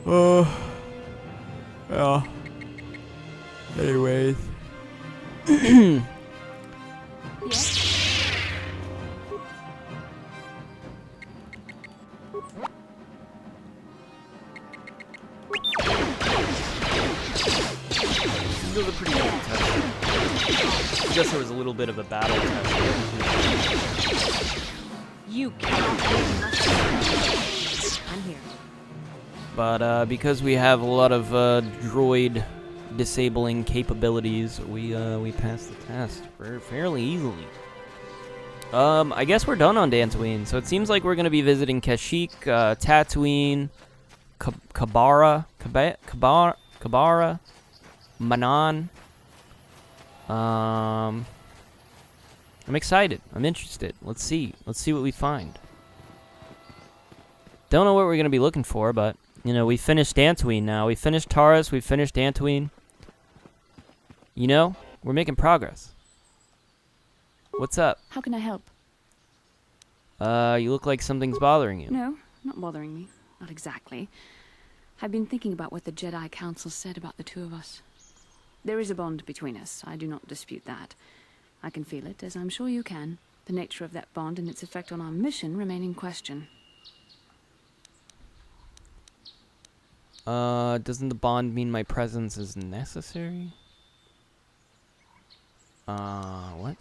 Uh, yeah. Anyways. It was a pretty easy test. I guess there was a little bit of a battle test. You cannot do nothing. I'm here. But because we have a lot of droid disabling capabilities, we passed the test fairly easily. I guess we're done on Dantooine, so it seems like we're gonna be visiting Kashyyyk, Tatooine, Kabara, Manan. I'm excited. I'm interested. Let's see what we find. Don't know what we're gonna be looking for, but you know, we finished Dantooine now. We finished Taris. We finished Dantooine. You know, we're making progress. What's up? How can I help? You look like something's bothering you. No, not bothering me. Not exactly. I've been thinking about what the Jedi Council said about the two of us. There is a bond between us. I do not dispute that. I can feel it, as I'm sure you can. The nature of that bond and its effect on our mission remain in question. Doesn't the bond mean my presence is necessary? What?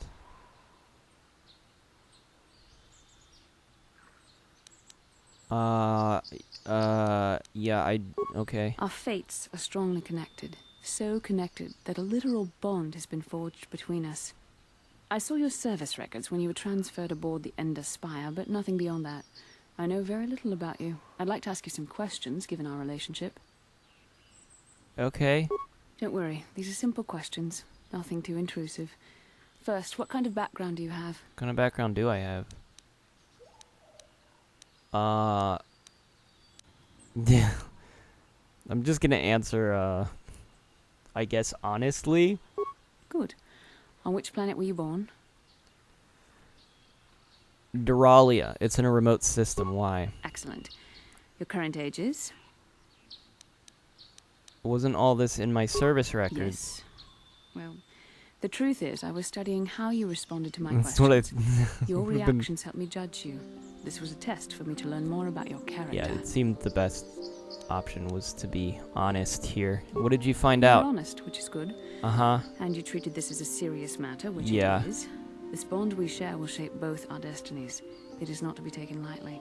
Yeah, okay. Our fates are strongly connected. So connected that a literal bond has been forged between us. I saw your service records when you were transferred aboard the Ender Spire, but nothing beyond that. I know very little about you. I'd like to ask you some questions, given our relationship. Okay. Don't worry, these are simple questions. Nothing too intrusive. First, what kind of background do you have? What kind of background do I have? Yeah. I'm just gonna answer, I guess honestly. Good. On which planet were you born? Duralia. It's in a remote system. Why? Excellent. Your current age is? Wasn't all this in my service records? Yes. Well, the truth is, I was studying how you responded to my That's questions. what Your reactions helped me judge you. This was a test for me to learn more about your character. Yeah, it seemed the best option was to be honest here. What did you find You're out? honest, which is good. Uh-huh. And you treated this as a serious matter, which Yeah. it is. This bond we share will shape both our destinies. It is not to be taken lightly.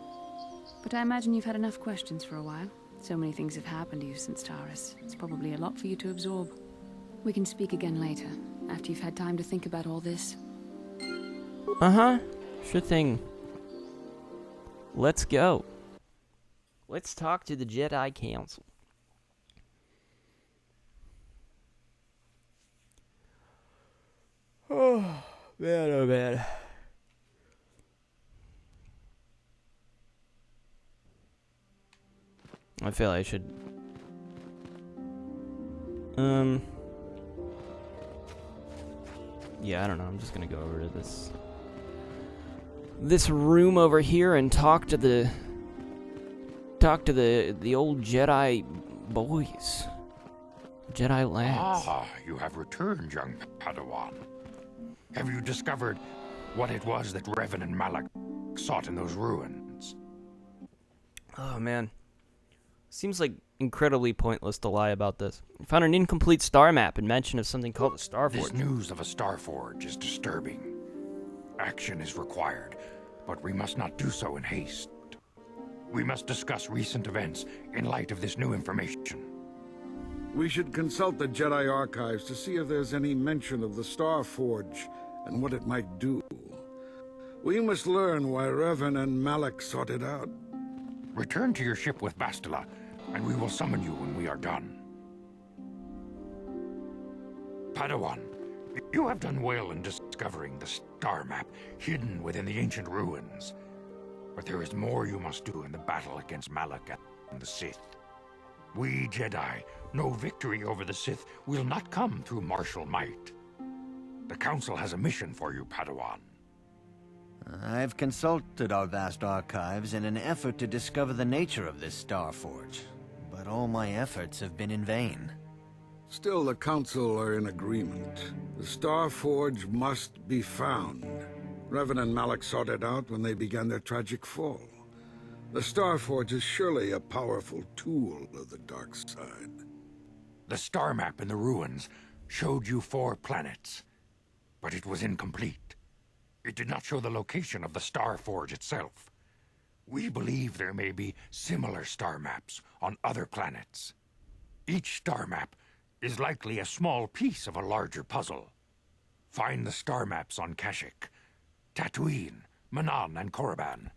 But I imagine you've had enough questions for a while. So many things have happened to you since Taris. It's probably a lot for you to absorb. We can speak again later, after you've had time to think about all this. Uh-huh. Sure thing. Let's go. Let's talk to the Jedi Council. Oh, man, oh, man. I feel I should... Yeah, I don't know. I'm just gonna go over to this room over here and talk to the old Jedi boys. Jedi lads. Ah, you have returned, young Padawan. Have you discovered what it was that Revan and Malak sought in those ruins? Oh, man. Seems like incredibly pointless to lie about this. I found an incomplete star map and mention of something called a Star Forge. This news of a Star Forge is disturbing. Action is required, but we must not do so in haste. We must discuss recent events in light of this new information. We should consult the Jedi archives to see if there's any mention of the Star Forge and what it might do. We must learn why Revan and Malak sought it out. Return to your ship with Bastila, and we will summon you when we are done. Padawan, you have done well in discovering the star map hidden within the ancient ruins. But there is more you must do in the battle against Malak and the Sith. We Jedi know victory over the Sith will not come through martial might. The Council has a mission for you, Padawan. I've consulted our vast archives in an effort to discover the nature of this Star Forge, but all my efforts have been in vain. Still, the Council are in agreement. The Star Forge must be found. Revan and Malak sought it out when they began their tragic fall. The Star Forge is surely a powerful tool of the dark side. The star map in the ruins showed you 4 planets, but it was incomplete. It did not show the location of the Star Forge itself. We believe there may be similar star maps on other planets. Each star map is likely a small piece of a larger puzzle. Find the star maps on Kashyyyk, Tatooine, Manaan, and Korriban,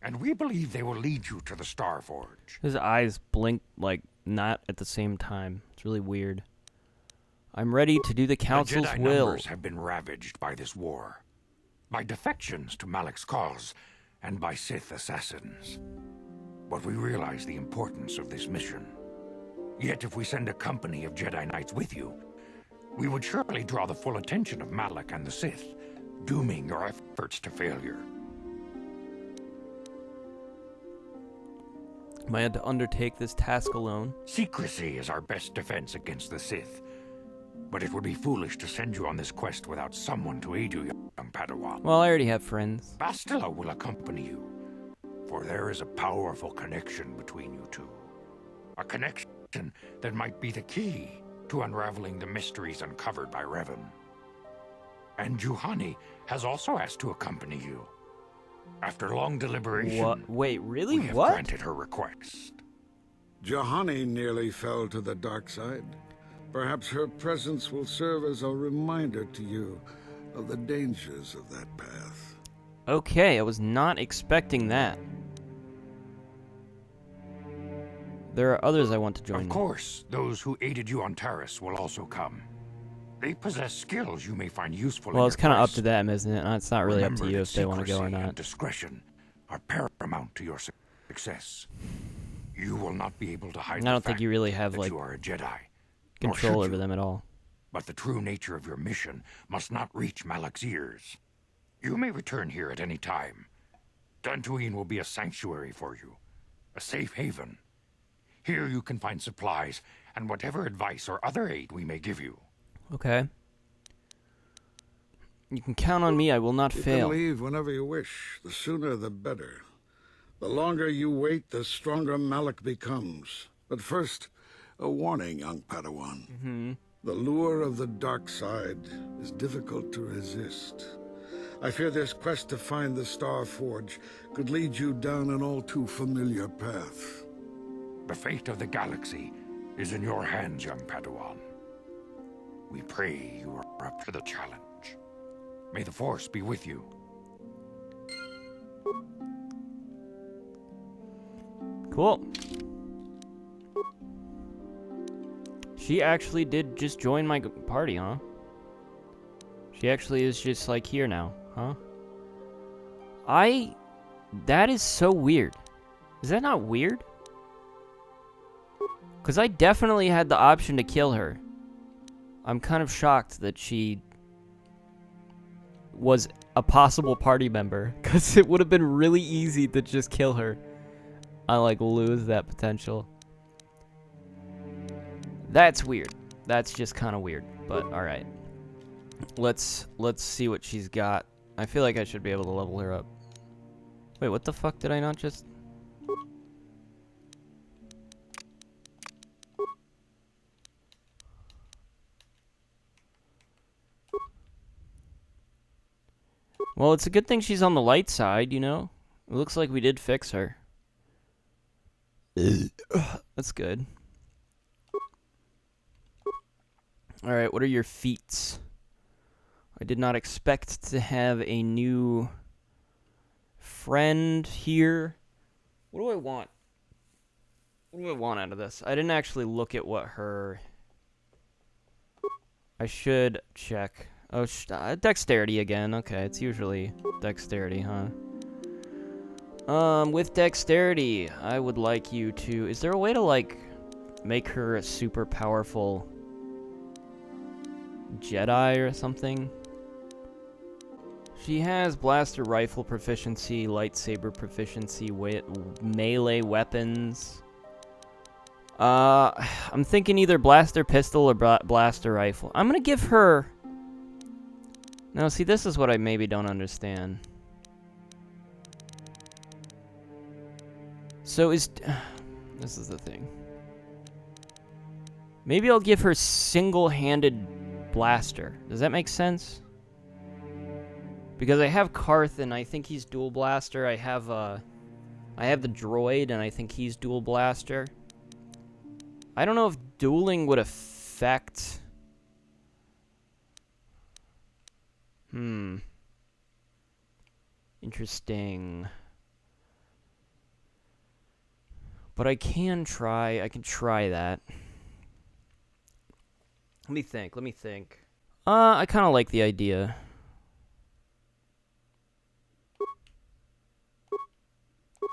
and we believe they will lead you to the Star Forge. His eyes blink, like, not at the same time. It's really weird. I'm ready to do the Council's The Jedi will. numbers have been ravaged by this war, by defections to Malak's cause, and by Sith assassins. But we realize the importance of this mission. Yet if we send a company of Jedi Knights with you, we would surely draw the full attention of Malak and the Sith, dooming your efforts to failure. Am I to undertake this task alone? Secrecy is our best defense against the Sith. But it would be foolish to send you on this quest without someone to aid you, young Padawan. Well, I already have friends. Bastila will accompany you, for there is a powerful connection between you two. A connection that might be the key to unraveling the mysteries uncovered by Revan. And Juhani has also asked to accompany you. After long deliberation, What? Wait, really? we have What? granted her request. Juhani nearly fell to the dark side. Perhaps her presence will serve as a reminder to you of the dangers of that path. Okay, I was not expecting that. There are others I want to join. Of course, those who aided you on Taris will also come. They possess skills you may find useful. Well, in it's your kind of up quest. to them, isn't it? It's not really up to Remember you that if they want to go or secrecy and not. discretion are paramount to your success. You will not be able to hide. I don't the think fact you really have, that like, you are a Jedi. Nor control should over you. them at all. But the true nature of your mission must not reach Malak's ears. You may return here at any time. Dantooine will be a sanctuary for you, a safe haven. Here you can find supplies and whatever advice or other aid we may give you. Okay. You can count on me. I will not You fail. can leave whenever you wish. The sooner the better. The longer you wait, the stronger Malak becomes. But first, a warning, young Padawan. The lure of the dark side is difficult to resist. I fear this quest to find the Star Forge could lead you down an all too familiar path. The fate of the galaxy is in your hands, young Padawan. We pray you are up to the challenge. May the Force be with you. Cool. She actually did just join my party, huh? She actually is just, like, here now, huh? That is so weird. Is that not weird? Because I definitely had the option to kill her. I'm kind of shocked that she was a possible party member. Because it would have been really easy to just kill her. I, like, lose that potential. That's weird. That's just kind of weird. But, alright. Let's see what she's got. I feel like I should be able to level her up. Wait, what the fuck did I not just... Well, it's a good thing she's on the light side, you know? It looks like we did fix her. That's good. Alright, what are your feats? I did not expect to have a new friend here. What do I want? What do I want out of this? I didn't actually look at what her... I should check. Oh, dexterity again. Okay, it's usually dexterity, huh? With dexterity, I would like you to... Is there a way to, like, make her a super powerful Jedi or something? She has blaster rifle proficiency, lightsaber proficiency, melee weapons. I'm thinking either blaster pistol or blaster rifle. I'm gonna give her... No, see, this is what I maybe don't understand. So is... This is the thing. Maybe I'll give her single-handed blaster. Does that make sense? Because I have Karth, and I think he's dual blaster. I have the droid, and I think he's dual blaster. I don't know if dueling would affect... Interesting. But I can try that. Let me think. I kind of like the idea.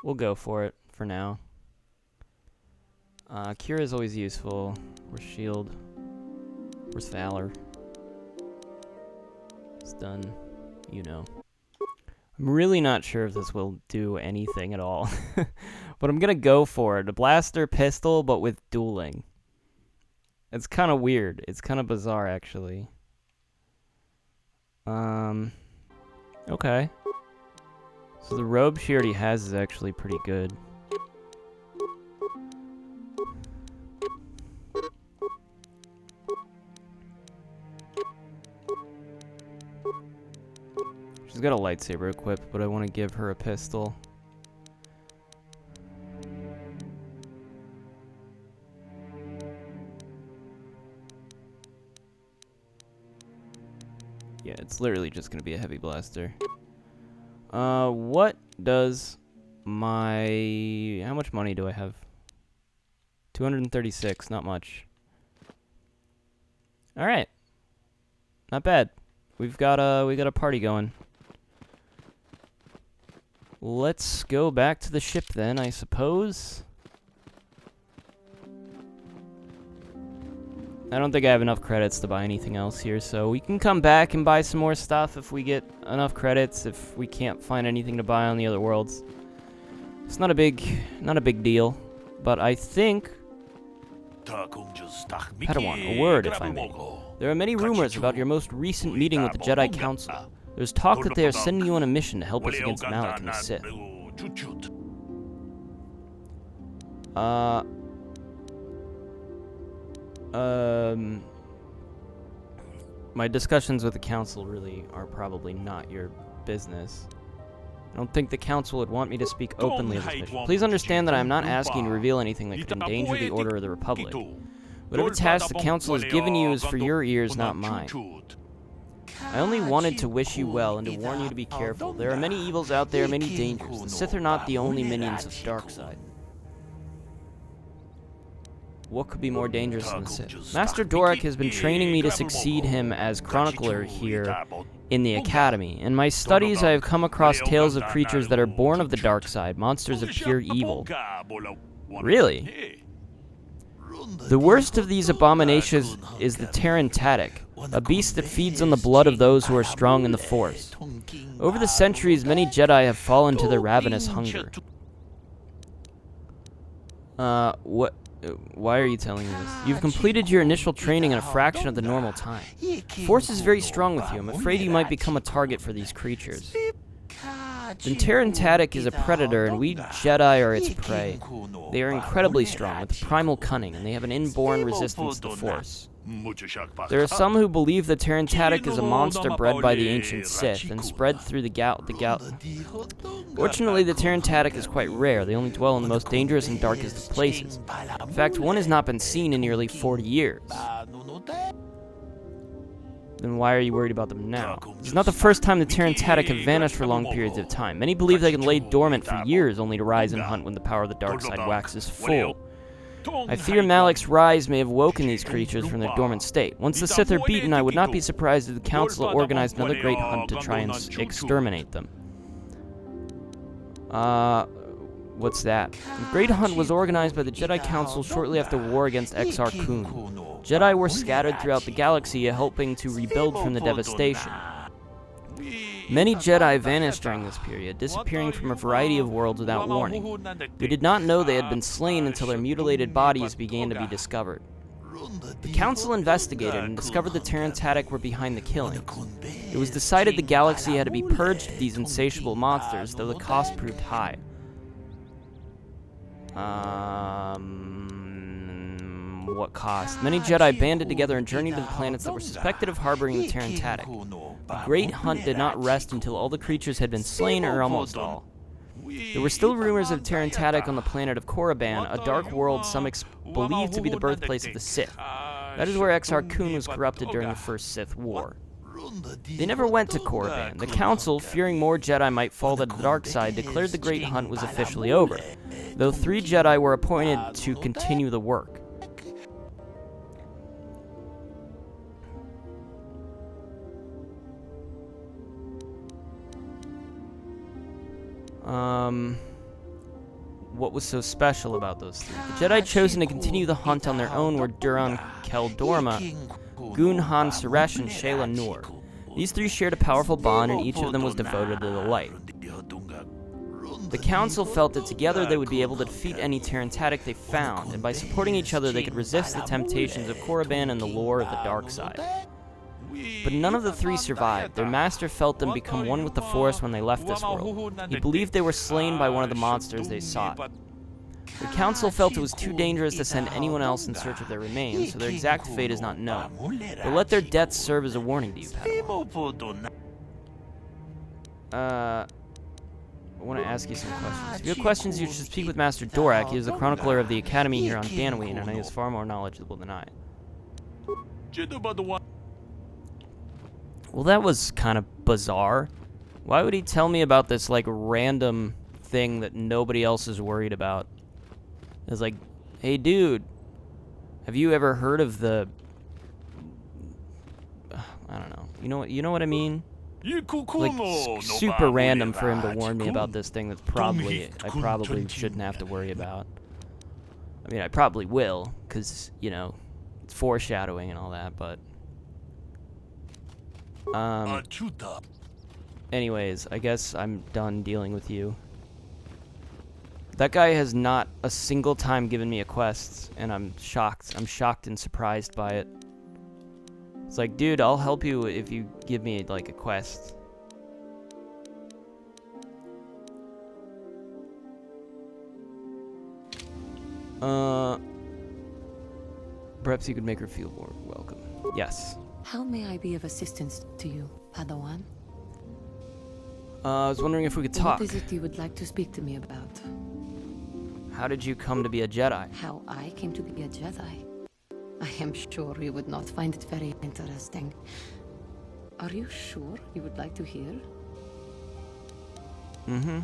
We'll go for it for now. Cure is always useful. Where's Shield? Where's Valor? It's done. You know. I'm really not sure if this will do anything at all. But I'm gonna go for it. A blaster pistol, but with dueling. It's kind of weird. It's kind of bizarre, actually. Okay. So the robe she already has is actually pretty good. She's got a lightsaber equipped, but I want to give her a pistol. Yeah, it's literally just going to be a heavy blaster. What does my... How much money do I have? 236, not much. Alright. Not bad. We got a party going. Let's go back to the ship then, I suppose. I don't think I have enough credits to buy anything else here, so we can come back and buy some more stuff if we get enough credits, if we can't find anything to buy on the other worlds. It's not a big deal, but I think... Padawan, a word, if I may. There are many rumors about your most recent meeting with the Jedi Council. There's talk that they are sending you on a mission to help us against Malak and the Sith. My discussions with the Council really are probably not your business. I don't think the Council would want me to speak openly of this mission. Please understand that I am not asking you to reveal anything that could endanger the Order of the Republic. Whatever task the Council has given you is for your ears, not mine. I only wanted to wish you well and to warn you to be careful. There are many evils out there, many dangers. The Sith are not the only minions of the dark side. What could be more dangerous than the Sith? Master Dorak has been training me to succeed him as chronicler here in the Academy. In my studies, I have come across tales of creatures that are born of the dark side, monsters of pure evil. Really? The worst of these abominations is the Terran Tatic, a beast that feeds on the blood of those who are strong in the Force. Over the centuries, many Jedi have fallen to their ravenous hunger. Why are you telling me this? You've completed your initial training in a fraction of the normal time. Force is very strong with you. I'm afraid you might become a target for these creatures. The Terran Tatic is a predator, and we Jedi are its prey. They are incredibly strong, with primal cunning, and they have an inborn resistance to Force. There are some who believe the Terran Tatic is a monster bred by the ancient Sith and spread through the Fortunately, the Terran Tatic is quite rare. They only dwell in the most dangerous and darkest of places. In fact, one has not been seen in nearly 40 years. Then why are you worried about them now? It's not the first time the Terran Tatic have vanished for long periods of time. Many believe they can lay dormant for years only to rise and hunt when the power of the dark side waxes full. I fear Malak's rise may have woken these creatures from their dormant state. Once the Sith are beaten, I would not be surprised if the Council organized another great hunt to try and exterminate them. What's that? The Great Hunt was organized by the Jedi Council shortly after war against Exar Kun. Jedi were scattered throughout the galaxy, helping to rebuild from the devastation. Many Jedi vanished during this period, disappearing from a variety of worlds without warning. We did not know they had been slain until their mutilated bodies began to be discovered. The Council investigated and discovered the Terran Tatic were behind the killings. It was decided the galaxy had to be purged of these insatiable monsters, though the cost proved high. What cost? Many Jedi banded together and journeyed to the planets that were suspected of harboring the Terran Tatic. The great hunt did not rest until all the creatures had been slain, or almost all. There were still rumors of Terran Tatic on the planet of Korriban, a dark world some believed to be the birthplace of the Sith. That is where Exar Kun was corrupted during the First Sith War. They never went to Korriban. The Council, fearing more Jedi might fall to the dark side, declared the Great Hunt was officially over, though 3 Jedi were appointed to continue the work. What was so special about those 3? The Jedi chosen to continue the hunt on their own were Duran Kel Dorma, Gun Han Suresh, and Shayla Noor. These 3 shared a powerful bond, and each of them was devoted to the light. The Council felt that together they would be able to defeat any Terran Tatic they found, and by supporting each other they could resist the temptations of Korriban and the lure of the dark side. But none of the 3 survived. Their master felt them become one with the Force when they left this world. He believed they were slain by one of the monsters they sought. The Council felt it was too dangerous to send anyone else in search of their remains, so their exact fate is not known. But let their deaths serve as a warning to you, Padawan. I want to ask you some questions. If you have questions, you should speak with Master Dorak. He is the chronicler of the Academy here on Dantooine, and he is far more knowledgeable than I. Well, that was kind of bizarre. Why would he tell me about this, like, random thing that nobody else is worried about? It's like, hey, dude, have you ever heard of the... I don't know. You know what I mean? Like, super random for him to warn me about this thing that's I probably shouldn't have to worry about. I mean, I probably will, because, you know, it's foreshadowing and all that, but... Anyways, I guess I'm done dealing with you. That guy has not a single time given me a quest, and I'm shocked. I'm shocked and surprised by it. It's like, dude, I'll help you if you give me, like, a quest. Perhaps you could make her feel more welcome. Yes. How may I be of assistance to you, Padawan? I was wondering if we could talk. What is it you would like to speak to me about? How did you come to be a Jedi? How I came to be a Jedi? I am sure you would not find it very interesting. Are you sure you would like to hear? Mm-hmm.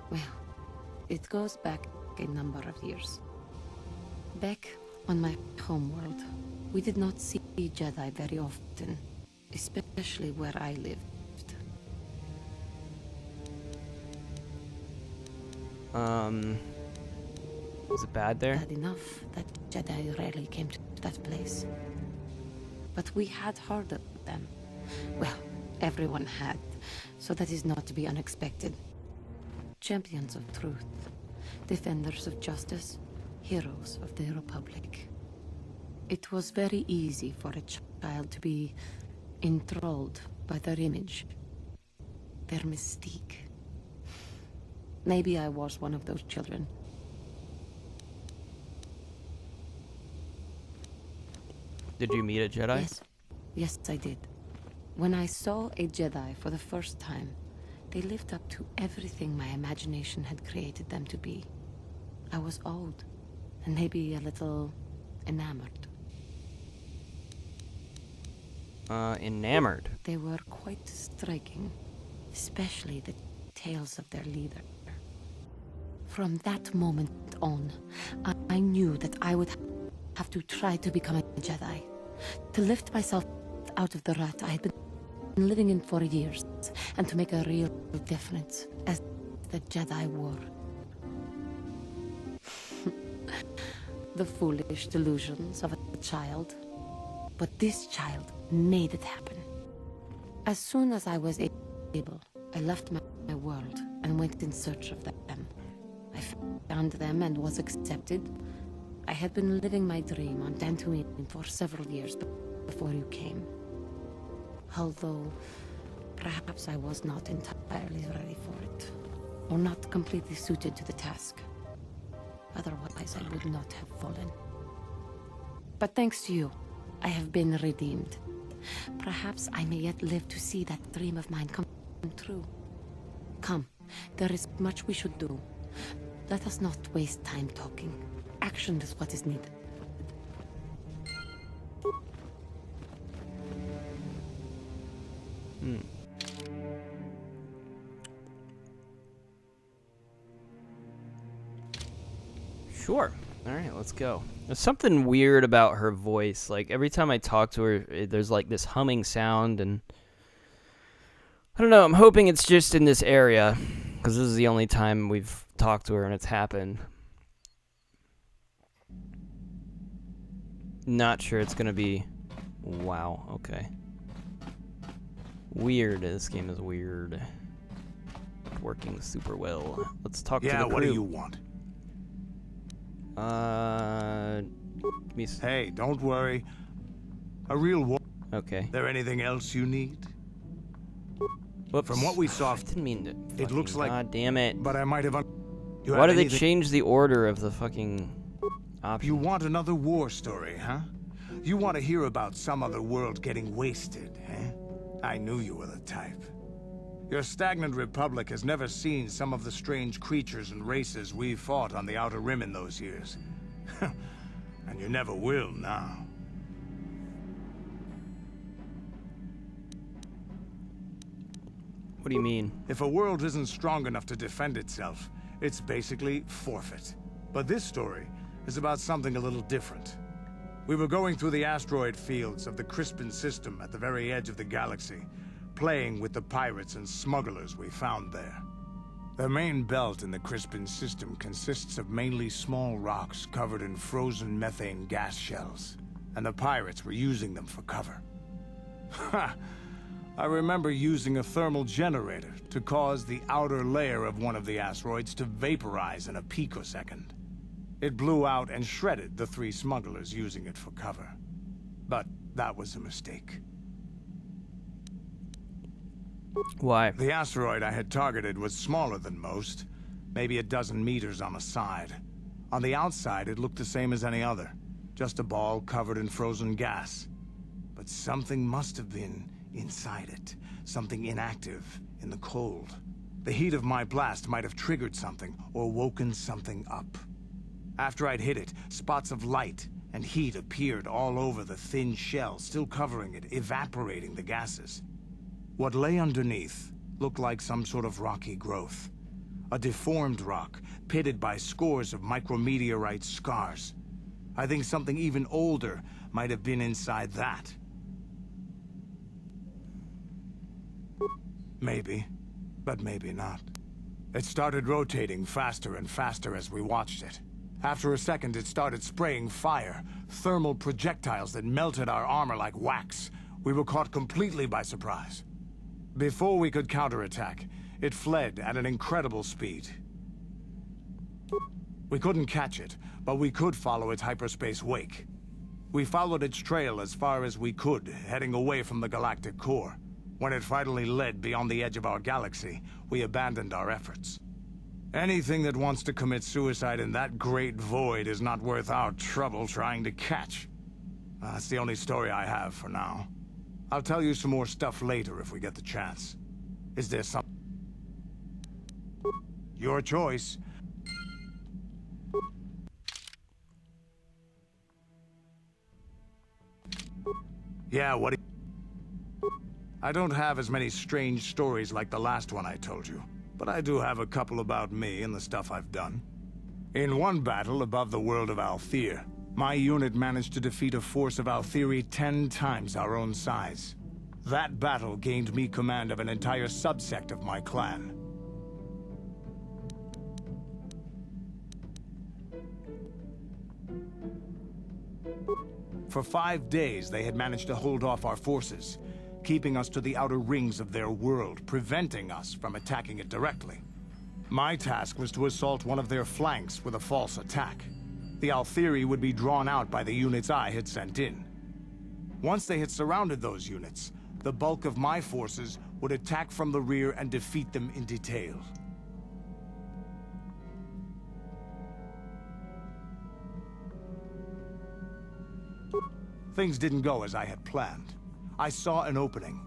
Well, it goes back a number of years. Back on my homeworld, we did not see Jedi very often, especially where I lived. Was it bad there? Bad enough that Jedi rarely came to that place. But we had heard of them. Well, everyone had, so that is not to be unexpected. Champions of truth, defenders of justice, heroes of the Republic. It was very easy for a child to be enthralled by their image, their mystique. Maybe I was one of those children. Did you meet a Jedi? Yes. Yes, I did. When I saw a Jedi for the first time, they lived up to everything my imagination had created them to be. I was awed, and maybe a little enamored. Enamored? They were quite striking, especially the tales of their leader. From that moment on, I knew that I would have to try to become a Jedi, to lift myself out of the rut I had been living in for years, and to make a real difference as the Jedi were. The foolish delusions of a child. But this child made it happen. As soon as I was stable. I left my world and went in search of them. I found them and was accepted. I had been living my dream on Dantooine for several years before you came. Although, perhaps I was not entirely ready for it, or not completely suited to the task. Otherwise, I would not have fallen. But thanks to you, I have been redeemed. Perhaps I may yet live to see that dream of mine come true. Come, there is much we should do. Let us not waste time talking. Action is what is needed. Sure. All right, let's go. There's something weird about her voice. Like, every time I talk to her, there's like this humming sound, and I don't know, I'm hoping it's just in this area, because this is the only time we've talked to her and it's happened. Not sure it's gonna be... Wow, okay. Weird. This game is weird. Working super well. Let's talk to the crew. Yeah, what do you want? Hey, don't worry. A real war. Okay. There anything else you need? Whoops. From what we saw, I didn't mean to. it looks like. God damn it. But I might have. Why do they change the order of the fucking options? You want another war story, huh? You want to hear about some other world getting wasted, eh? I knew you were the type. Your stagnant republic has never seen some of the strange creatures and races we fought on the Outer Rim in those years. And you never will now. What do you mean? If a world isn't strong enough to defend itself, it's basically forfeit. But this story is about something a little different. We were going through the asteroid fields of the Crispin system at the very edge of the galaxy, playing with the pirates and smugglers we found there. The main belt in the Crispin system consists of mainly small rocks covered in frozen methane gas shells, and the pirates were using them for cover. Ha! I remember using a thermal generator to cause the outer layer of one of the asteroids to vaporize in a picosecond. It blew out and shredded the 3 smugglers using it for cover. But that was a mistake. Why? The asteroid I had targeted was smaller than most, maybe a dozen meters on a side. On the outside, it looked the same as any other, just a ball covered in frozen gas. But something must have been inside it, something inactive in the cold. The heat of my blast might have triggered something or woken something up. After I'd hit it, spots of light and heat appeared all over the thin shell, still covering it, evaporating the gases. What lay underneath looked like some sort of rocky growth. A deformed rock, pitted by scores of micrometeorite scars. I think something even older might have been inside that. Maybe, but maybe not. It started rotating faster and faster as we watched it. After a second, it started spraying fire, thermal projectiles that melted our armor like wax. We were caught completely by surprise. Before we could counterattack, it fled at an incredible speed. We couldn't catch it, but we could follow its hyperspace wake. We followed its trail as far as we could, heading away from the galactic core. When it finally led beyond the edge of our galaxy, we abandoned our efforts. Anything that wants to commit suicide in that great void is not worth our trouble trying to catch. That's the only story I have for now. I'll tell you some more stuff later if we get the chance. Is there some... Your choice. Yeah, what do you... I don't have as many strange stories like the last one I told you, but I do have a couple about me and the stuff I've done. In one battle above the world of Althir, my unit managed to defeat a force of Althiri 10 times our own size. That battle gained me command of an entire subsect of my clan. For 5 days, they had managed to hold off our forces, keeping us to the outer rings of their world, preventing us from attacking it directly. My task was to assault one of their flanks with a false attack. The Althiri would be drawn out by the units I had sent in. Once they had surrounded those units, the bulk of my forces would attack from the rear and defeat them in detail. Things didn't go as I had planned. I saw an opening,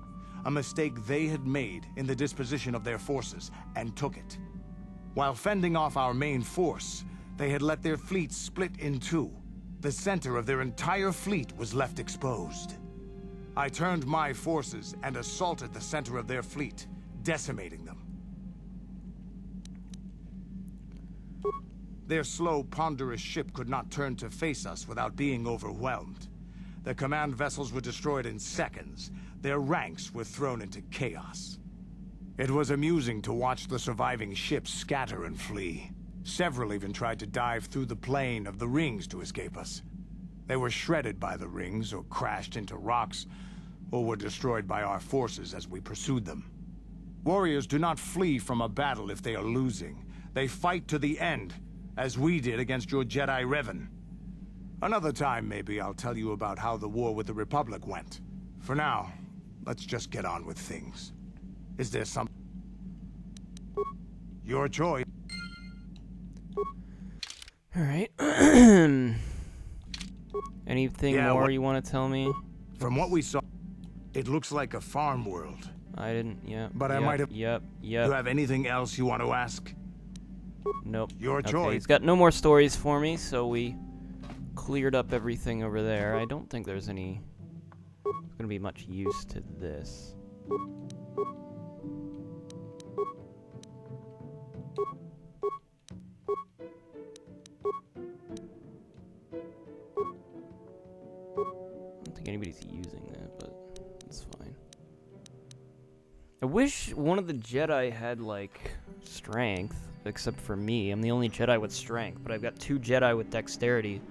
a mistake they had made in the disposition of their forces, and took it. While fending off our main force, they had let their fleet split in two. The center of their entire fleet was left exposed. I turned my forces and assaulted the center of their fleet, decimating them. Their slow, ponderous ship could not turn to face us without being overwhelmed. The command vessels were destroyed in seconds. Their ranks were thrown into chaos. It was amusing to watch the surviving ships scatter and flee. Several even tried to dive through the plane of the rings to escape us. They were shredded by the rings, or crashed into rocks, or were destroyed by our forces as we pursued them. Warriors do not flee from a battle if they are losing. They fight to the end, as we did against your Jedi Revan. Another time, maybe, I'll tell you about how the war with the Republic went. For now, let's just get on with things. Is there some... Your choice. Alright. Anything Yeah, more you want to tell me? From what we saw, it looks like a farm world. I didn't, yeah. But I yep, might have... Yep. Do you have anything else you want to ask? Nope. Your Okay, choice. he's got no more stories for me, so we cleared up everything over there. I don't think there's gonna be much use to this. I don't think anybody's using that, but it's fine. I wish one of the Jedi had, like, strength, except for me. I'm the only Jedi with strength, but I've got 2 Jedi with dexterity.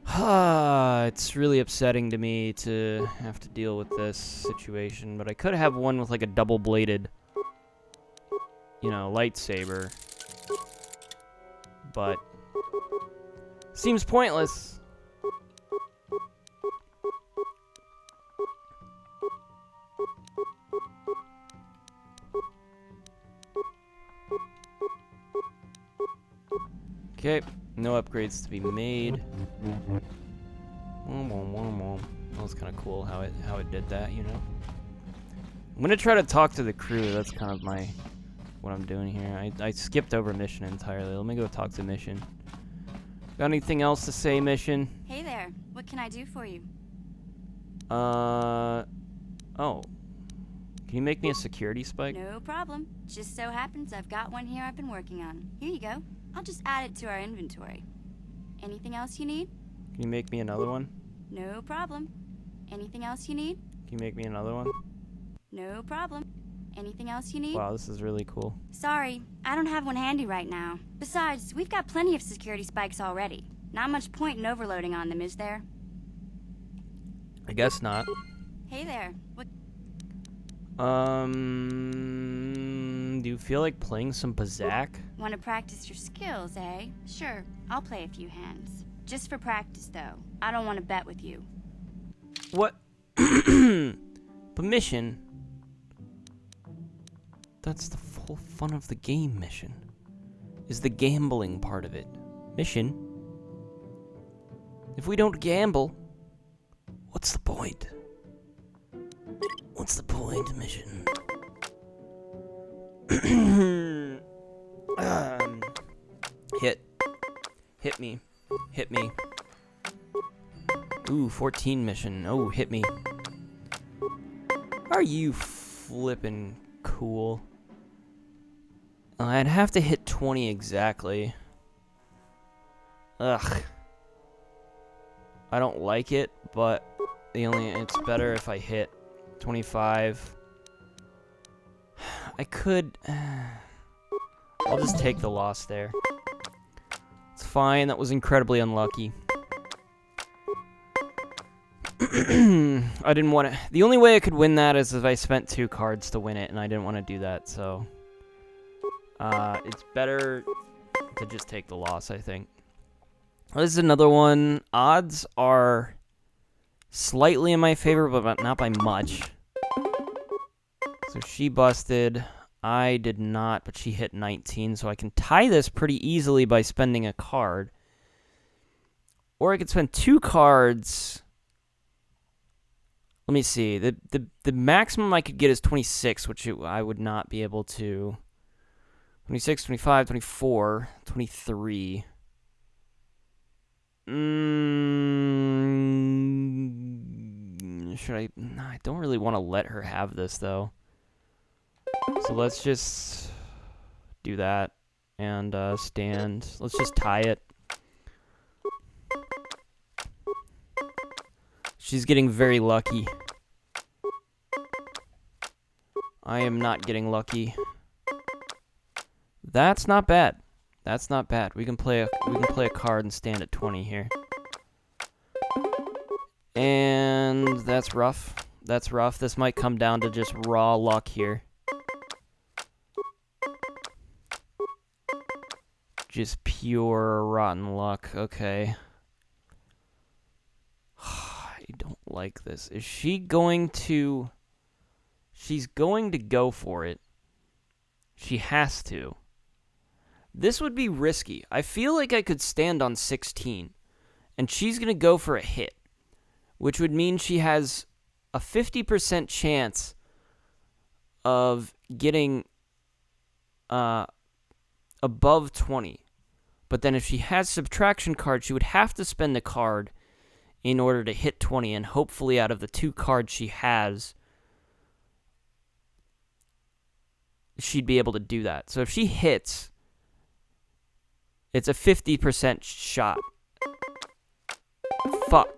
It's really upsetting to me to have to deal with this situation, but I could have one with, like, a double-bladed, you know, lightsaber. But seems pointless. Okay, no upgrades to be made. That was kind of cool how it did that, you know. I'm gonna try to talk to the crew. That's kind of what I'm doing here. I skipped over mission entirely. Let me go talk to mission. Got anything else to say, mission? Hey there. What can I do for you? Oh. Can you make me a security spike? No problem. Just so happens I've got one here I've been working on. Here you go. I'll just add it to our inventory. Anything else you need? Can you make me another one? No problem. Anything else you need? Can you make me another one? No problem. Anything else you need? Wow, this is really cool. Sorry, I don't have one handy right now. Besides, we've got plenty of security spikes already. Not much point in overloading on them, is there? I guess not. Hey there. What? Do you feel like playing some Bazak? Want to practice your skills, eh? Sure, I'll play a few hands. Just for practice, though. I don't want to bet with you. What? But mission? That's the whole fun of the game, mission. Is the gambling part of it. Mission? If we don't gamble, what's the point? What's the point, mission? Hit me. Hit me. Ooh, 14 mission. Oh, hit me. Are you flippin' cool? I'd have to hit 20 exactly. Ugh. I don't like it, but it's better if I hit 25. I could... I'll just take the loss there. It's fine, that was incredibly unlucky. I didn't want to... The only way I could win that is if I spent 2 cards to win it, and I didn't want to do that, so... it's better to just take the loss, I think. This is another one. Odds are slightly in my favor, but not by much. So she busted. I did not, but she hit 19, so I can tie this pretty easily by spending a card. Or I could spend 2 cards. Let me see. The maximum I could get is 26, which I would not be able to. 26, 25, 24, 23. Should I? No, I don't really want to let her have this, though. So let's just do that and stand. Let's just tie it. She's getting very lucky. I am not getting lucky. That's not bad. That's not bad. We can play a card and stand at 20 here. And that's rough. That's rough. This might come down to just raw luck here. Just pure rotten luck. Okay. I don't like this. Is she going to... She's going to go for it. She has to. This would be risky. I feel like I could stand on 16. And she's going to go for a hit. Which would mean she has a 50% chance of getting above 20. But then if she has subtraction cards, she would have to spend a card in order to hit 20. And hopefully out of the 2 cards she has, she'd be able to do that. So if she hits, it's a 50% shot. Fuck.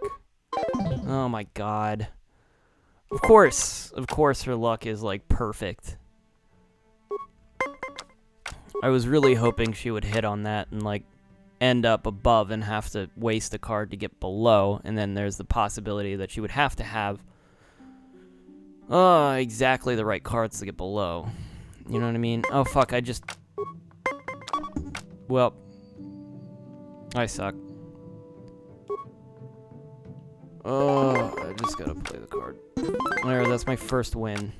Oh my god. Of course her luck is like perfect. I was really hoping she would hit on that and like end up above and have to waste a card to get below, and then there's the possibility that she would have to have exactly the right cards to get below. You know what I mean? Oh fuck, well, I suck. Oh, I just gotta play the card. There, that's my first win.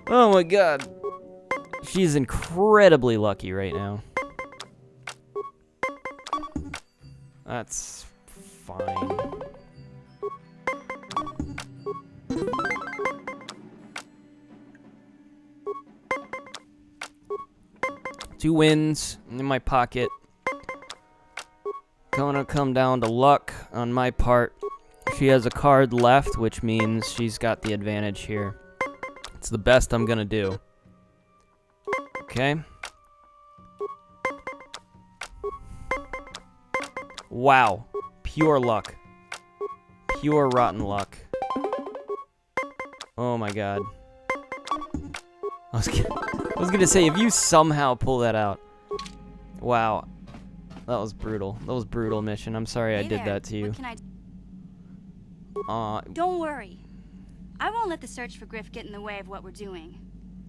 Oh my god. She's incredibly lucky right now. That's fine. Two wins in my pocket. Gonna come down to luck on my part. She has a card left, which means she's got the advantage here. It's the best I'm gonna do. Okay. Wow. Pure luck. Pure rotten luck. Oh my god. I was gonna say, if you somehow pull that out. Wow. That was brutal. That was brutal mission. I'm sorry I did that to you. What can I do? Don't worry. I won't let the search for Griff get in the way of what we're doing.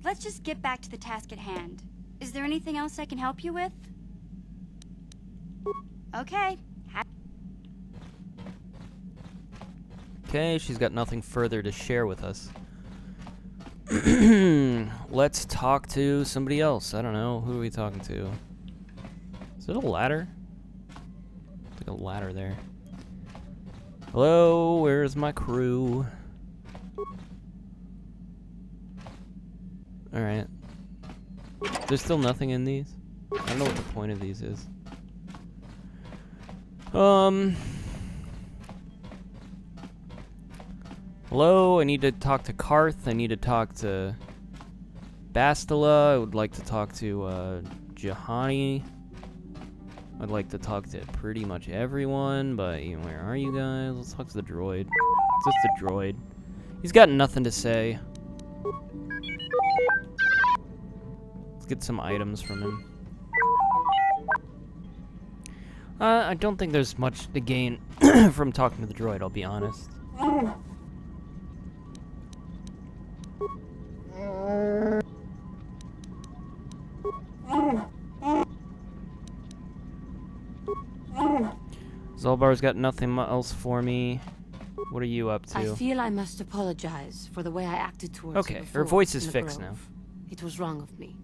Let's just get back to the task at hand. Is there anything else I can help you with? Okay. Okay, she's got nothing further to share with us. Let's talk to somebody else. I don't know. Who are we talking to? Is it a ladder? Like a ladder there. Hello, where's my crew? Alright. There's still nothing in these? I don't know what the point of these is. Hello, I need to talk to Karth. I need to talk to Bastila. I would like to talk to Juhani. I'd like to talk to pretty much everyone, but where are you guys? Let's talk to the droid. It's just the droid. He's got nothing to say. Let's get some items from him. I don't think there's much to gain from talking to the droid, I'll be honest. Zolbar's got nothing else for me. What are you up to? I feel I must apologize for the way I acted towards you Okay, before her voice in is the fixed grove. now. It was wrong of me.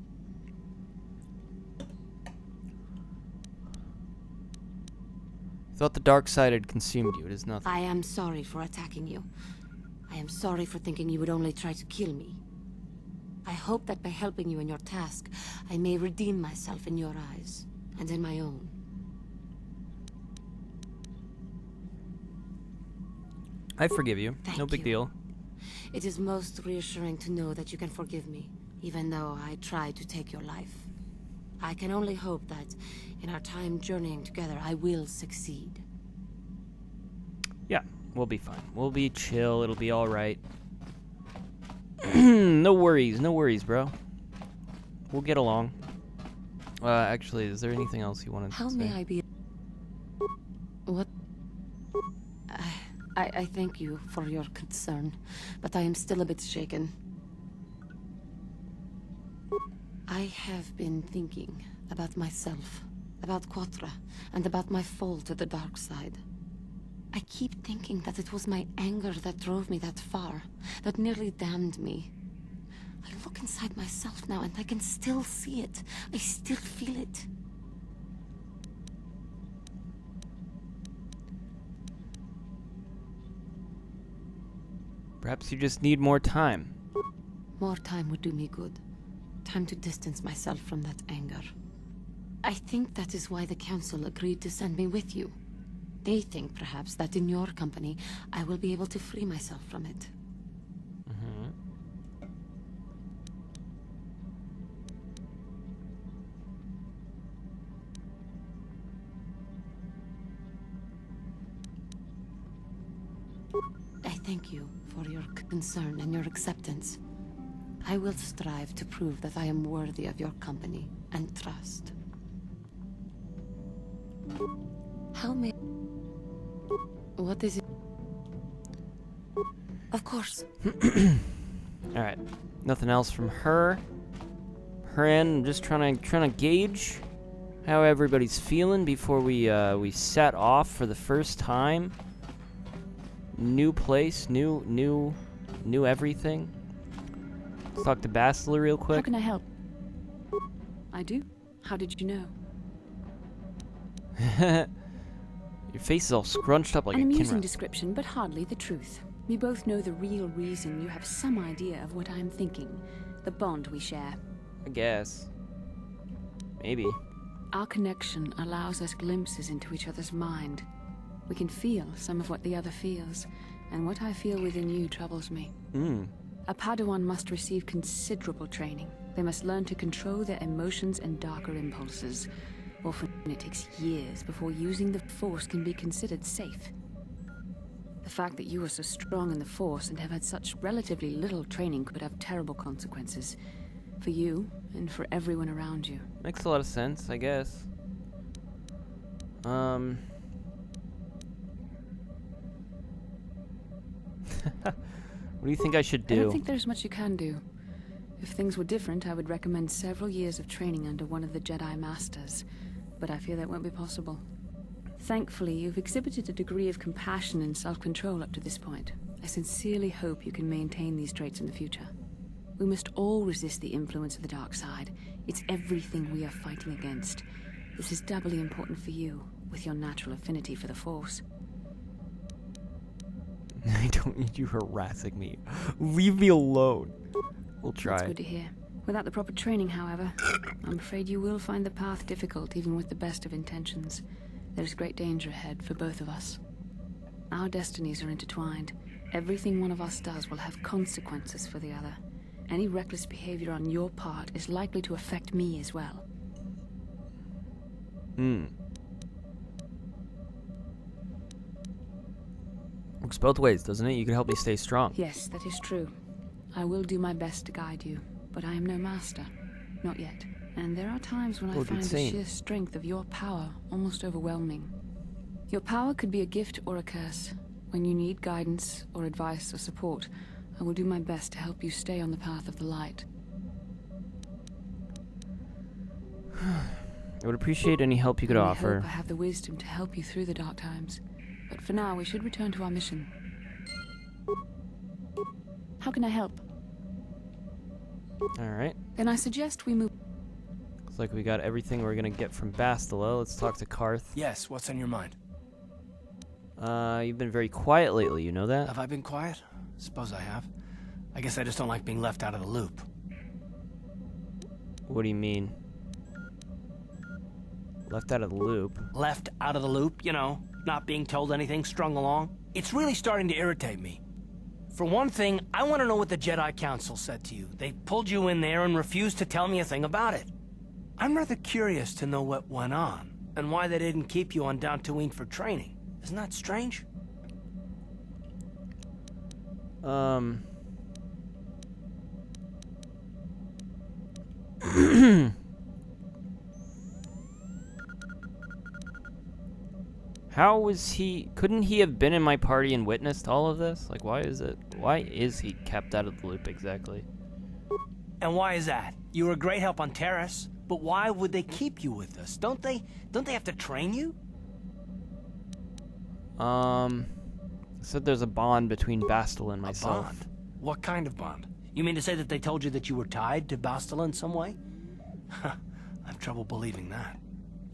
Thought the dark side had consumed you. It is nothing. I am sorry for attacking you. I am sorry for thinking you would only try to kill me. I hope that by helping you in your task, I may redeem myself in your eyes, and in my own. I forgive you. Thank No big you. deal. It is most reassuring to know that you can forgive me, even though I tried to take your life. I can only hope that, in our time journeying together, I will succeed. Yeah, we'll be fine. We'll be chill. It'll be alright. No worries, bro. We'll get along. Actually, is there anything else you wanted How to say? may I be... What? I thank you for your concern, but I am still a bit shaken. I have been thinking about myself, about Quatra, and about my fall to the dark side. I keep thinking that it was my anger that drove me that far, that nearly damned me. I look inside myself now and I can still see it. I still feel it. Perhaps you just need more time. More time would do me good. Time to distance myself from that anger. I think that is why the Council agreed to send me with you. They think, perhaps, that in your company, I will be able to free myself from it. I thank you for your concern and your acceptance. I will strive to prove that I am worthy of your company and trust. How may... What is it? Of course. Alright. Nothing else from her. Her end, I'm just trying to gauge how everybody's feeling before we set off for the first time. New place, new everything. Let's talk to Bastila real How quick. can I help? I do. How did you know? Your face is all scrunched up like An a amusing Kinra. description, but hardly the truth. We both know the real reason. You have some idea of what I am thinking. The bond we share. I guess. Maybe. Our connection allows us glimpses into each other's mind. We can feel some of what the other feels, and what I feel within you troubles me. A Padawan must receive considerable training. They must learn to control their emotions and darker impulses. Often it takes years before using the Force can be considered safe. The fact that you are so strong in the Force and have had such relatively little training could have terrible consequences. For you, and for everyone around you. Makes a lot of sense, I guess. What do you think I should I don't do? think there's much you can do. If things were different, I would recommend several years of training under one of the Jedi Masters, but I fear that won't be possible. Thankfully, you've exhibited a degree of compassion and self-control up to this point. I sincerely hope you can maintain these traits in the future. We must all resist the influence of the dark side. It's everything we are fighting against. This is doubly important for you, with your natural affinity for the Force. I don't need you harassing me. Leave me alone. We'll try. That's good to hear. Without the proper training, however, I'm afraid you will find the path difficult even with the best of intentions. There's great danger ahead for both of us. Our destinies are intertwined. Everything one of us does will have consequences for the other. Any reckless behavior on your part is likely to affect me as well. Works both ways, doesn't it? You can help me stay strong. Yes, that is true. I will do my best to guide you, but I am no master. Not yet. And there are times when I Oh, dude, find the same. sheer strength of your power almost overwhelming. Your power could be a gift or a curse. When you need guidance or advice or support, I will do my best to help you stay on the path of the light. I would appreciate any help you could I offer. hope I have the wisdom to help you through the dark times. But for now, we should return to our mission. How can I help? Alright. Then I suggest we move. Looks like we got everything we're gonna get from Bastila. Let's talk to Karth. Yes, what's on your mind? You've been very quiet lately, you know that? Have I been quiet? Suppose I have. I guess I just don't like being left out of the loop. What do you mean? Left out of the loop? Left out of the loop, you know, not being told anything, strung along. It's really starting to irritate me. For one thing, I want to know what the Jedi Council said to you. They pulled you in there and refused to tell me a thing about it. I'm rather curious to know what went on, and why they didn't keep you on Dantooine for training. Isn't that strange? How was he... Couldn't he have been in my party and witnessed all of this? Like, why is he kept out of the loop exactly? And why is that? You were a great help on Terrace, but why would they keep you with us? Don't they have to train you? Said there's a bond between Bastila and myself. A bond? What kind of bond? You mean to say that they told you that you were tied to Bastila in some way? I have trouble believing that.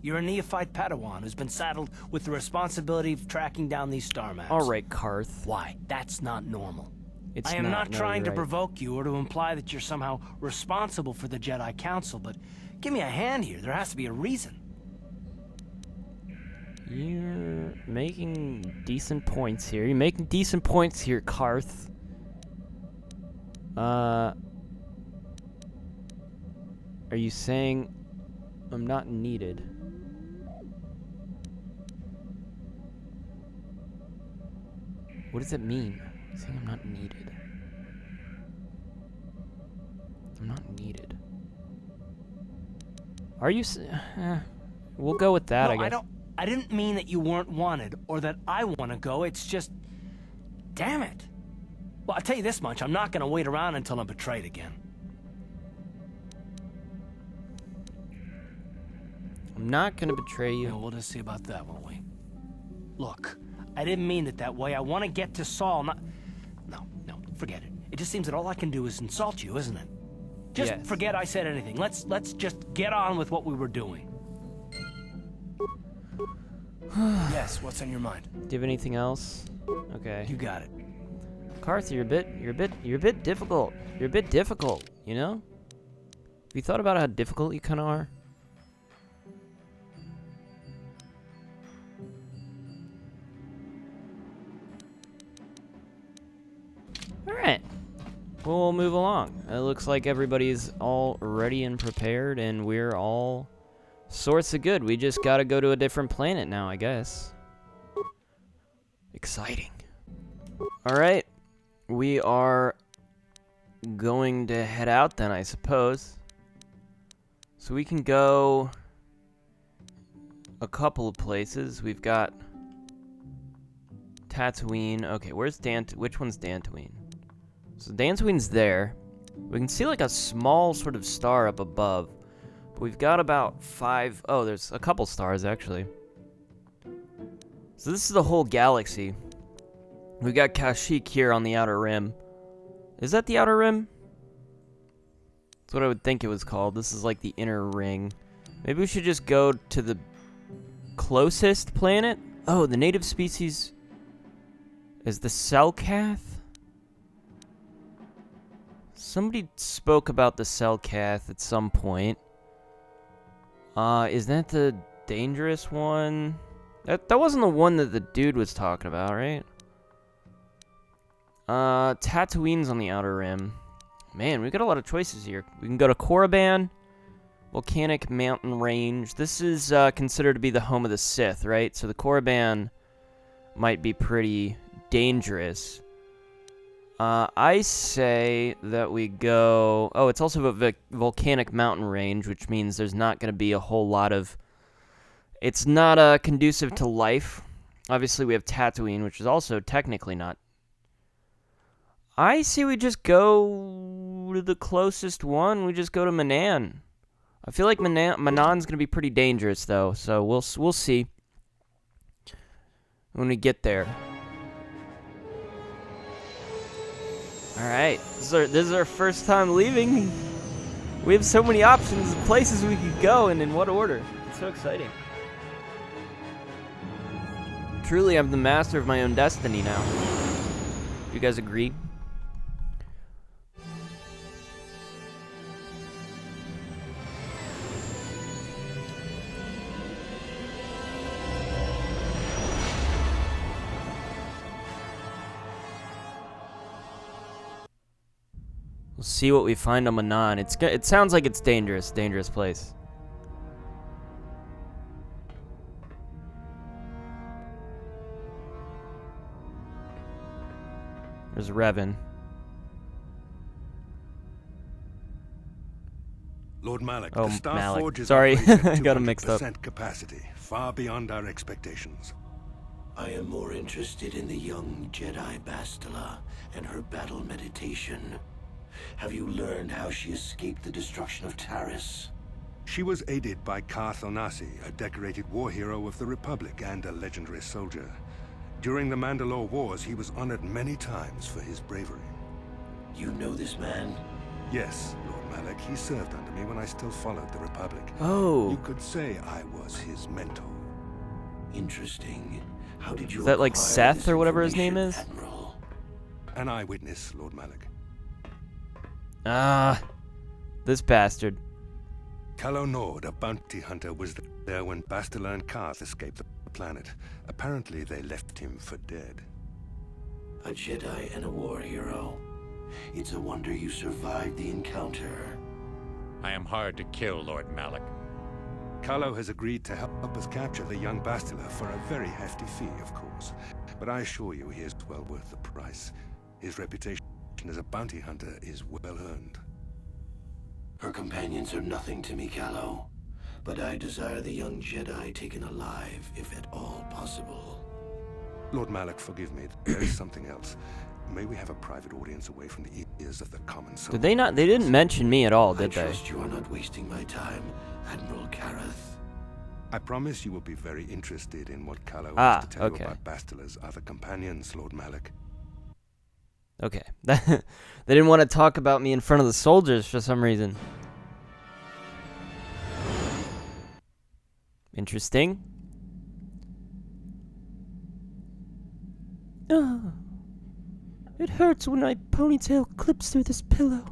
You're a neophyte Padawan who's been saddled with the responsibility of tracking down these star maps. Alright, Karth. Why? That's not normal. It's I am not no, trying you're to right. provoke you or to imply that you're somehow responsible for the Jedi Council, but give me a hand here. There has to be a reason. You're making decent points here. You're making decent points here, Karth. Are you saying I'm not needed? What does it mean? Saying I'm not needed. I'm not needed. Are you we'll go with that, No, I guess. I didn't mean that you weren't wanted or that I want to go. It's just... Damn it. Well, I'll tell you this much. I'm not going to wait around until I'm betrayed again. I'm not gonna betray you. Yeah, we'll just see about that, won't we? Look, I didn't mean it that way. I want to get to Saul, not... No, forget it. It just seems that all I can do is insult you, isn't it? Just Yes. forget I said anything. Let's just get on with what we were doing. Yes, what's on your mind? Do you have anything else? Okay. You got it. Karth, you're a bit difficult. You're a bit difficult, you know? Have you thought about how difficult you kinda are? Alright. We'll move along. It looks like everybody's all ready and prepared, and we're all sorts of good. We just gotta go to a different planet now, I guess. Exciting. Alright. We are going to head out then, I suppose. So we can go a couple of places. We've got Tatooine. Okay, where's which one's Dantooine? So Dantooine's there. We can see like a small sort of star up above. But we've got about 5... Oh, there's a couple stars actually. So this is the whole galaxy. We got Kashyyyk here on the Outer Rim. Is that the Outer Rim? That's what I would think it was called. This is like the inner ring. Maybe we should just go to the closest planet? Oh, the native species is the Selkath? Somebody spoke about the Selkath at some point. Is that the dangerous one? That wasn't the one that the dude was talking about, right? Tatooine's on the Outer Rim. Man, we've got a lot of choices here. We can go to Korriban, Volcanic Mountain Range. This is considered to be the home of the Sith, right? So the Korriban might be pretty dangerous. I say that we go... Oh, it's also a volcanic mountain range, which means there's not going to be a whole lot of... It's not conducive to life. Obviously, we have Tatooine, which is also technically not. I say we just go to the closest one. We just go to Manaan. I feel like Manaan's going to be pretty dangerous, though, so we'll see when we get there. Alright, this is our first time leaving. We have so many options, places we could go, and in what order. It's so exciting. Truly, I'm the master of my own destiny now. Do you guys agree? We'll see what we find on Manaan. It sounds like it's dangerous place. There's Revan. Lord Malak, oh, the Star Malak. Forge is Sorry, I got him mixed up. Capacity, far beyond our expectations. I am more interested in the young Jedi Bastila and her battle meditation. Have you learned how she escaped the destruction of Taris? She was aided by Karth Onasi, a decorated war hero of the Republic and a legendary soldier. During the Mandalore Wars, he was honored many times for his bravery. You know this man? Yes, Lord Malak. He served under me when I still followed the Republic. Oh. You could say I was his mentor. Interesting. How did you... Is that like Seth or whatever his name is? Admiral? An eyewitness, Lord Malak. Ah, this bastard. Calo Nord, a bounty hunter, was there when Bastila and Karth escaped the planet. Apparently, they left him for dead. A Jedi and a war hero. It's a wonder you survived the encounter. I am hard to kill, Lord Malak. Calo has agreed to help us capture the young Bastila for a very hefty fee, of course. But I assure you he is well worth the price. His reputation as a bounty hunter is well earned. Her companions are nothing to me, Calo. But I desire the young Jedi taken alive, if at all possible. Lord Malak, forgive me. There is something else. May we have a private audience away from the ears of the common soldier? Did they not? They didn't mention me at all, did they? I trust you are not wasting my time, Admiral Kareth. I promise you will be very interested in what Calo has to tell you about Bastila's other companions, Lord Malak. Okay. They didn't want to talk about me in front of the soldiers for some reason. Interesting. Oh, it hurts when my ponytail clips through this pillow.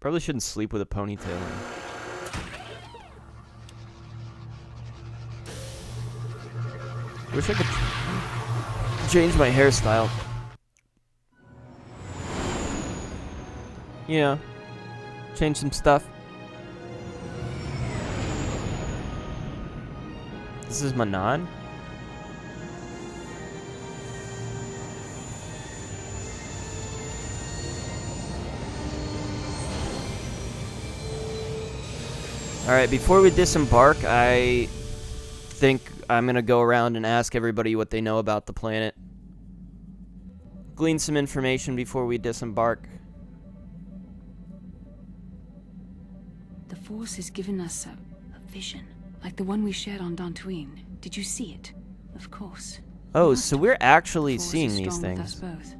Probably shouldn't sleep with a ponytail on. Wish I could change my hairstyle. Yeah. Change some stuff. This is Manaan? Alright, before we disembark, I think I'm gonna go around and ask everybody what they know about the planet. Glean some information before we disembark. The Force has given us a vision, like the one we shared on Dantooine. Did you see it? Of course. Oh, so we're actually seeing these things. Both.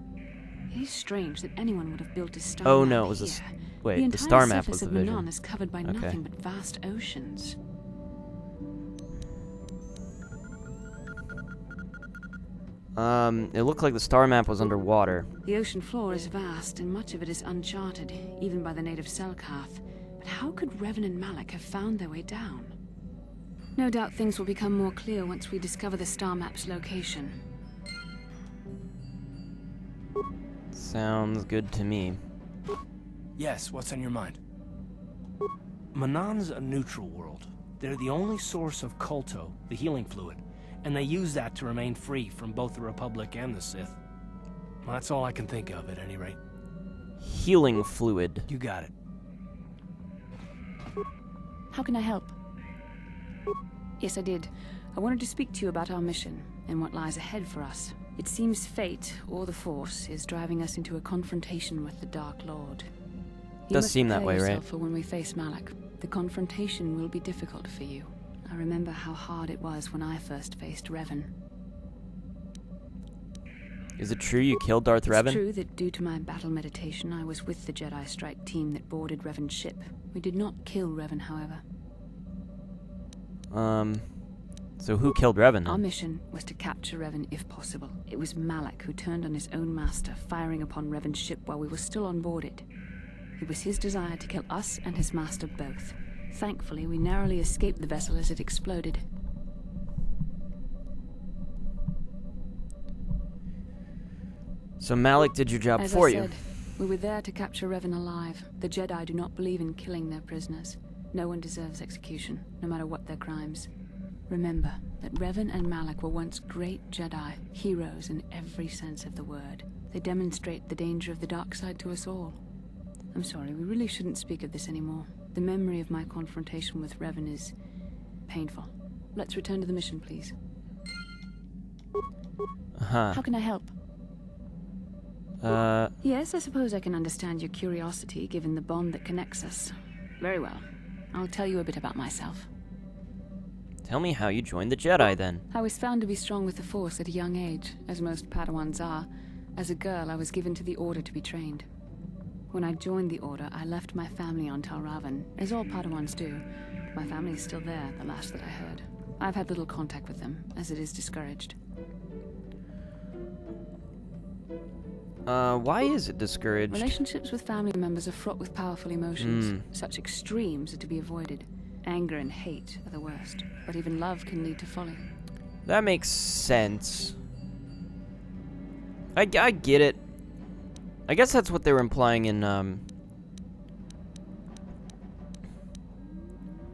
It is strange that anyone would have built a star Oh map no, it was here. wait, the star map was the the vision. Manaan is covered by nothing but vast oceans. It looked like the star map was underwater. The ocean floor is vast, and much of it is uncharted, even by the native Selkath. But how could Revan and Malak have found their way down? No doubt things will become more clear once we discover the star map's location. Sounds good to me. Yes, what's on your mind? Manaan's a neutral world. They're the only source of Kolto, the healing fluid, and they use that to remain free from both the Republic and the Sith. Well, that's all I can think of, at any rate. Healing fluid. You got it. How can I help? Yes, I did. I wanted to speak to you about our mission and what lies ahead for us. It seems fate, or the Force, is driving us into a confrontation with the Dark Lord. You Does must seem that prepare way, right? yourself for when we face Malak. The confrontation will be difficult for you. I remember how hard it was when I first faced Revan. Is it true you killed Darth Revan? It's true that due to my battle meditation, I was with the Jedi strike team that boarded Revan's ship. We did not kill Revan, however. So who killed Revan? Our Then? mission was to capture Revan if possible. It was Malak who turned on his own master, firing upon Revan's ship while we were still on board it. It was his desire to kill us and his master both. Thankfully, we narrowly escaped the vessel as it exploded. So Malak did your job As for I you. said, we were there to capture Revan alive. The Jedi do not believe in killing their prisoners. No one deserves execution, no matter what their crimes. Remember that Revan and Malak were once great Jedi, heroes in every sense of the word. They demonstrate the danger of the dark side to us all. I'm sorry, we really shouldn't speak of this anymore. The memory of my confrontation with Revan is painful. Let's return to the mission, please. How can I help? Yes, I suppose I can understand your curiosity, given the bond that connects us. Very well. I'll tell you a bit about myself. Tell me how you joined the Jedi, then. I was found to be strong with the Force at a young age, as most Padawans are. As a girl, I was given to the Order to be trained. When I joined the Order, I left my family on Tal Ravan, as all Padawans do. My family is still there, the last that I heard. I've had little contact with them, as it is discouraged. Why is it discouraged? Relationships with family members are fraught with powerful emotions. Such extremes are to be avoided. Anger and hate are the worst, but even love can lead to folly. That makes sense. I get it. I guess that's what they were implying in,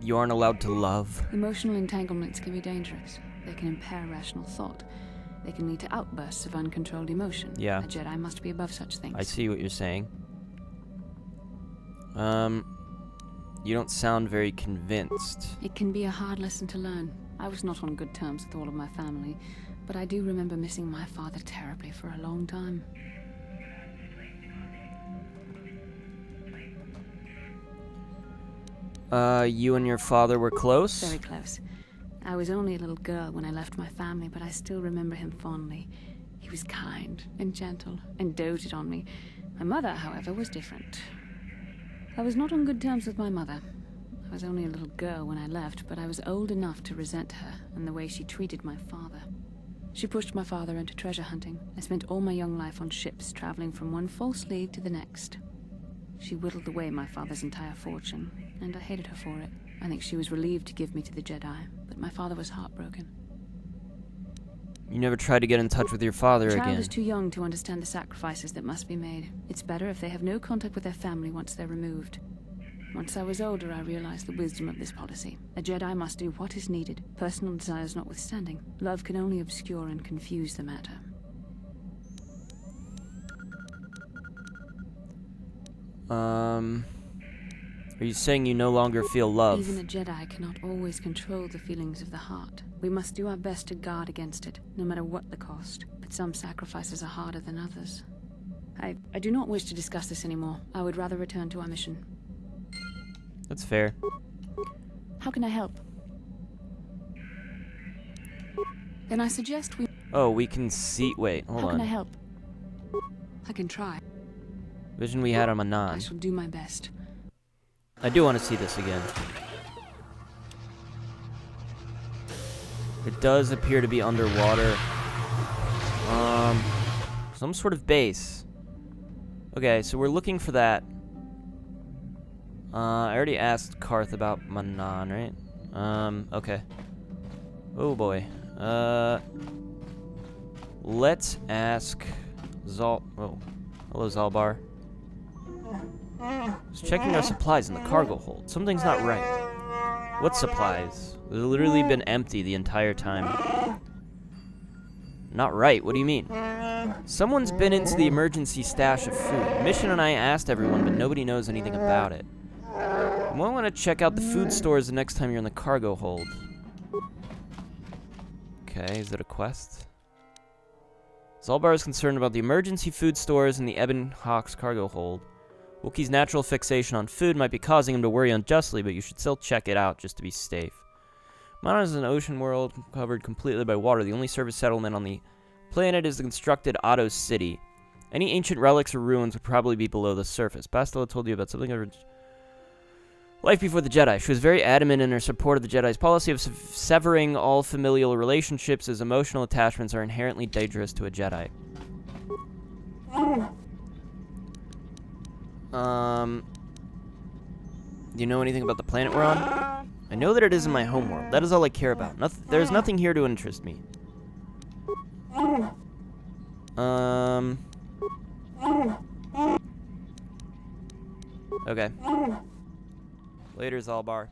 you aren't allowed to love. Emotional entanglements can be dangerous. They can impair rational thought. They can lead to outbursts of uncontrolled emotion. Yeah. A Jedi must be above such things. I see what you're saying. You don't sound very convinced. It can be a hard lesson to learn. I was not on good terms with all of my family, but I do remember missing my father terribly for a long time. You and your father were close? Very close. I was only a little girl when I left my family, but I still remember him fondly. He was kind and gentle and doted on me. My mother, however, was different. I was not on good terms with my mother. I was only a little girl when I left, but I was old enough to resent her and the way she treated my father. She pushed my father into treasure hunting. I spent all my young life on ships, traveling from one false lead to the next. She whittled away my father's entire fortune, and I hated her for it. I think she was relieved to give me to the Jedi, but my father was heartbroken. You never tried to get in touch with your father A child again? is too young to understand the sacrifices that must be made. It's better if they have no contact with their family once they're removed. Once I was older, I realized the wisdom of this policy. A Jedi must do what is needed, personal desires notwithstanding. Love can only obscure and confuse the matter. Are you saying you no longer feel love? Even a Jedi cannot always control the feelings of the heart. We must do our best to guard against it, no matter what the cost. But some sacrifices are harder than others. I do not wish to discuss this anymore. I would rather return to our mission. That's fair. How can I help? Then I suggest we... Oh, we can see... Wait, hold How on. can I help? I can try. Vision we had on I Manon. shall do my best. I do want to see this again. It does appear to be underwater. Some sort of base. Okay, so we're looking for that. I already asked Karth about Manon, right? Okay. Oh boy. Let's ask Zal... Oh. Hello, Zalbar. Just checking our supplies in the cargo hold. Something's not right. What supplies? They've literally been empty the entire time. Not right, what do you mean? Someone's been into the emergency stash of food. Mission and I asked everyone, but nobody knows anything about it. You might want to check out the food stores the next time you're in the cargo hold. Okay, is it a quest? Zalbar is concerned about the emergency food stores in the Ebon Hawk's cargo hold. Wookiee's natural fixation on food might be causing him to worry unjustly, but you should still check it out just to be safe. Mana is an ocean world covered completely by water. The only surface settlement on the planet is the constructed Otto City. Any ancient relics or ruins would probably be below the surface. Bastila told you about something of life before the Jedi. She was very adamant in her support of the Jedi's policy of severing all familial relationships, as emotional attachments are inherently dangerous to a Jedi. Do you know anything about the planet we're on? I know that it isn't my homeworld. That is all I care about. There's nothing here to interest me. Okay. Later, Zalbar.